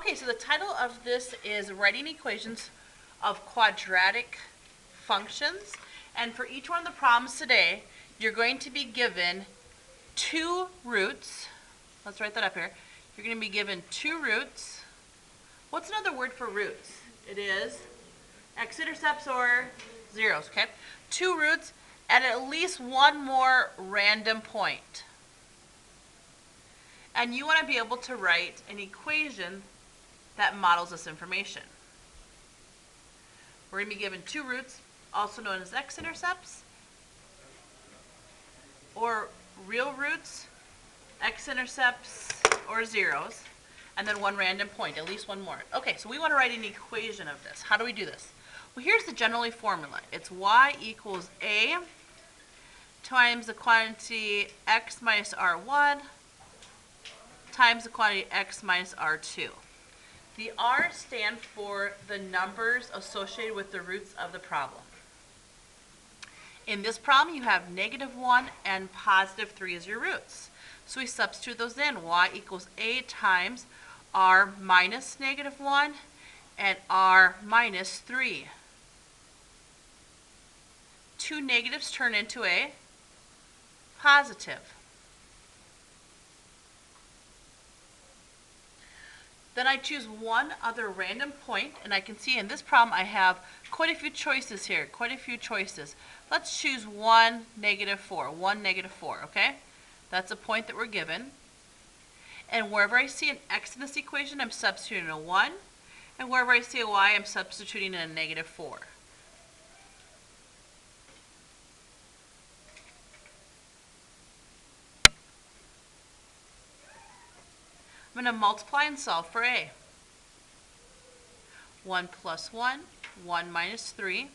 Okay, so the title of this is Writing Equations of Quadratic Functions. And for each one of the problems today, you're going to be given two roots. Let's write that up here. You're going to be given two roots. What's another word for roots? It is x-intercepts or zeros, okay? Two roots and at least one more random point. And you want to be able to write an equation that models this information. We're going to be given two roots, also known as x-intercepts, or real roots, x-intercepts, or zeros, and then one random point, at least one more. Okay, so we want to write an equation of this. How do we do this? Well, here's the general formula. It's y equals a times the quantity x minus r1 times the quantity x minus r2. The r stand for the numbers associated with the roots of the problem. In this problem, you have -1 and +3 as your roots. So we substitute those in. Y equals a times r minus -1 and r minus 3. Two negatives turn into a positive. Then I choose one other random point, and I can see in this problem I have quite a few choices here, quite a few choices. Let's choose 1, -4, 1, -4, okay? That's a point that we're given. And wherever I see an x in this equation, I'm substituting a 1. And wherever I see a y, I'm substituting in a -4. I'm going to multiply and solve for a. 1 plus 1, 1 minus 3.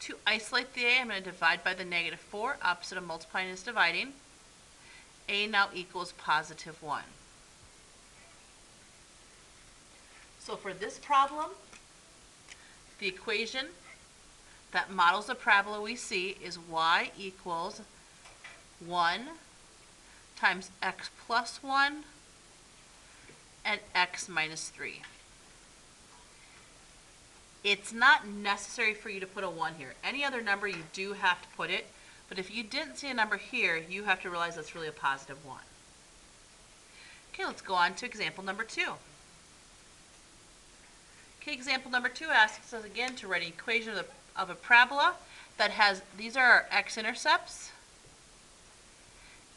To isolate the a, I'm going to divide by the -4. Opposite of multiplying is dividing. A now equals +1. So for this problem, the equation that models the parabola we see is y equals 1 times x plus 1 and x minus 3. It's not necessary for you to put a 1 here. Any other number you do have to put it, but if you didn't see a number here, you have to realize that's really a +1. Okay, let's go on to example number 2. Okay, example number 2 asks us again to write an equation of a parabola that has, these are our x-intercepts,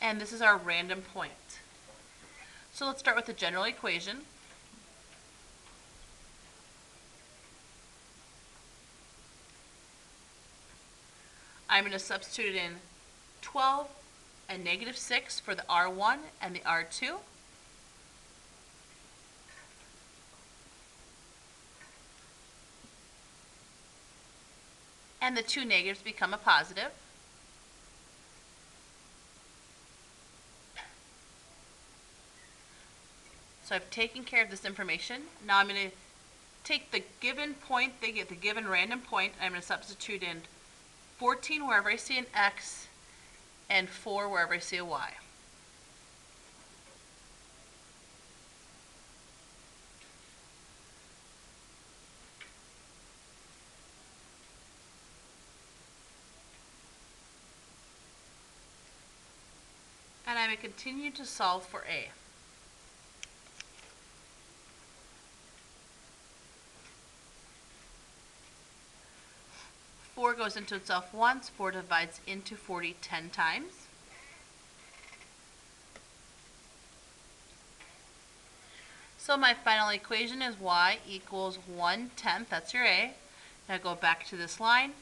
and this is our random point. So let's start with the general equation. I'm going to substitute in 12 and -6 for the r1 and the r2. And the two negatives become a positive. So I've taken care of this information. Now I'm going to take the given point, they get the given random point, I'm going to substitute in 14 wherever I see an x and 4 wherever I see a y. And I'm going to continue to solve for a. Four goes into itself once, 4 divides into 40 10 times. So my final equation is y equals 1/10, that's your a. Now go back to this line,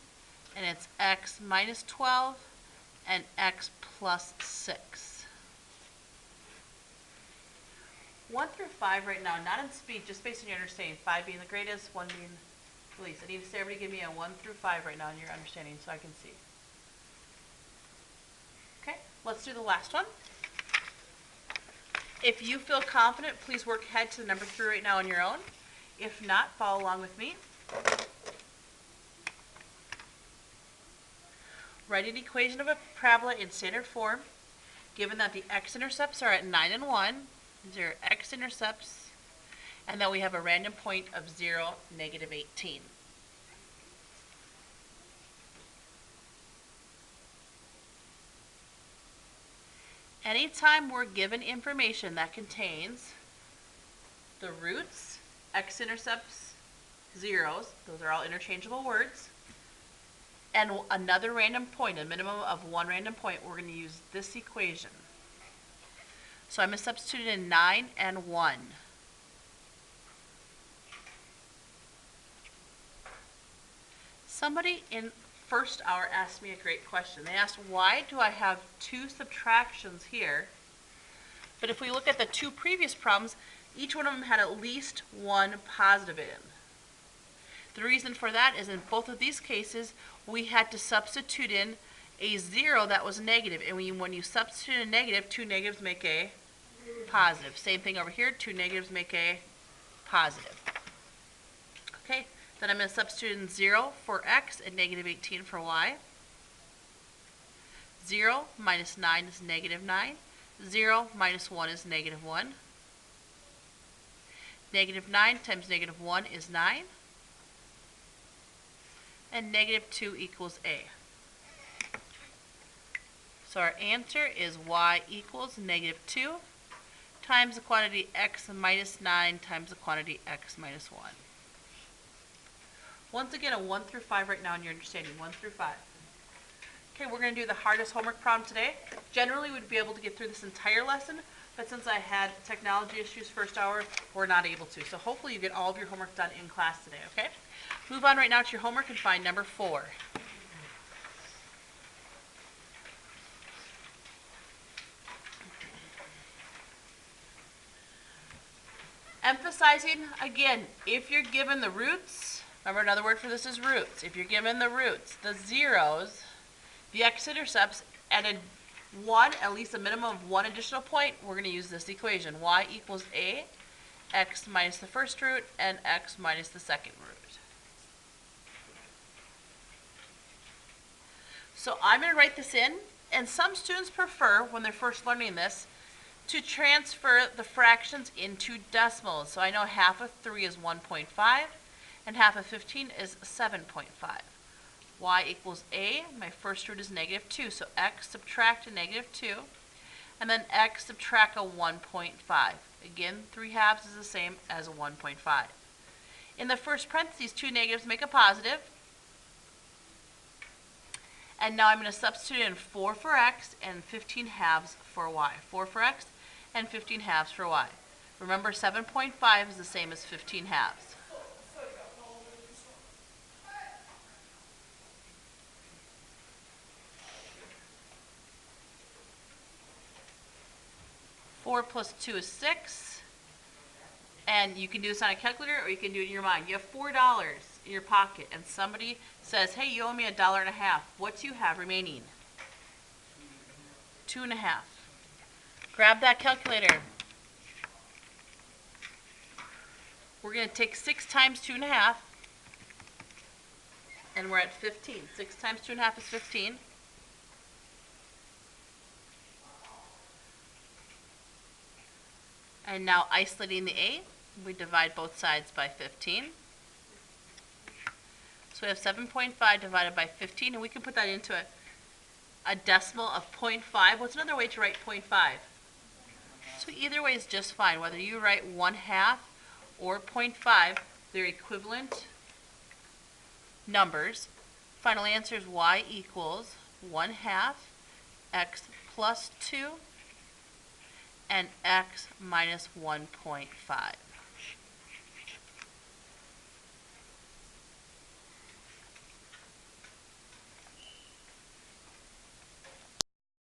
and it's x minus 12 and x plus 6. 1 through 5 right now, not in speed, just based on your understanding. 5 being the greatest, 1 being the least. I need to say everybody give me a 1 through 5 right now in your understanding so I can see. Okay, let's do the last one. If you feel confident, please work ahead to the number 3 right now on your own. If not, follow along with me. Write an equation of a parabola in standard form. given that the x-intercepts are at 9 and 1, these are x-intercepts, and then we have a random point of 0, negative 18. Anytime we're given information that contains the roots, x-intercepts, zeros, those are all interchangeable words, and another random point, a minimum of one random point, we're going to use this equation. So I'm going to substitute in 9 and 1. Somebody in first hour asked me a great question. They asked, why do I have two subtractions here? But if we look at the two previous problems, each one of them had at least one positive in. The reason for that is in both of these cases, we had to substitute in a 0 that was negative. And when you substitute a negative, two negatives make a positive. Same thing over here, two negatives make a positive. Okay, then I'm going to substitute in 0 for x and negative 18 for y. 0 minus 9 is negative 9. 0 minus 1 is negative 1. Negative 9 times negative 1 is 9. And negative 2 equals a. So our answer is y equals negative 2 times the quantity x minus 9 times the quantity x minus 1. Once again, a 1 through 5 right now in your understanding, 1 through 5. Okay, we're going to do the hardest homework problem today. Generally, we'd be able to get through this entire lesson, but since I had technology issues first hour, we're not able to. So hopefully you get all of your homework done in class today, okay? Move on right now to your homework and find number 4. Emphasizing, again, if you're given the roots, remember another word for this is roots. If you're given the roots, the zeros, the x-intercepts, and at least a minimum of one additional point, we're going to use this equation. Y equals a, x minus the first root, and x minus the second root. So I'm going to write this in, and some students prefer, when they're first learning this, to transfer the fractions into decimals. So I know half of 3 is 1.5, and half of 15 is 7.5. Y equals a, my first root is negative 2, so x subtract a negative 2, and then x subtract a 1.5. Again, 3 halves is the same as a 1.5. In the first parentheses, two negatives make a positive. And now I'm going to substitute in 4 for x and 15 halves for y. 4 for x and 15 halves for y. Remember, 7.5 is the same as 15 halves. Four plus 2 is 6. And you can do this on a calculator or you can do it in your mind. You have $4 in your pocket and somebody says, hey, you owe me $1.50. What do you have remaining? 2.5. Grab that calculator. We're going to take 6 times 2.5 and we're at 15. 6 times 2.5 is 15. And now isolating the a, we divide both sides by 15. So we have 7.5 divided by 15, and we can put that into a decimal of 0.5. What's another way to write 0.5? So either way is just fine. Whether you write 1/2 or 0.5, they're equivalent numbers. Final answer is y equals 1/2 x plus 2 and x minus 1.5.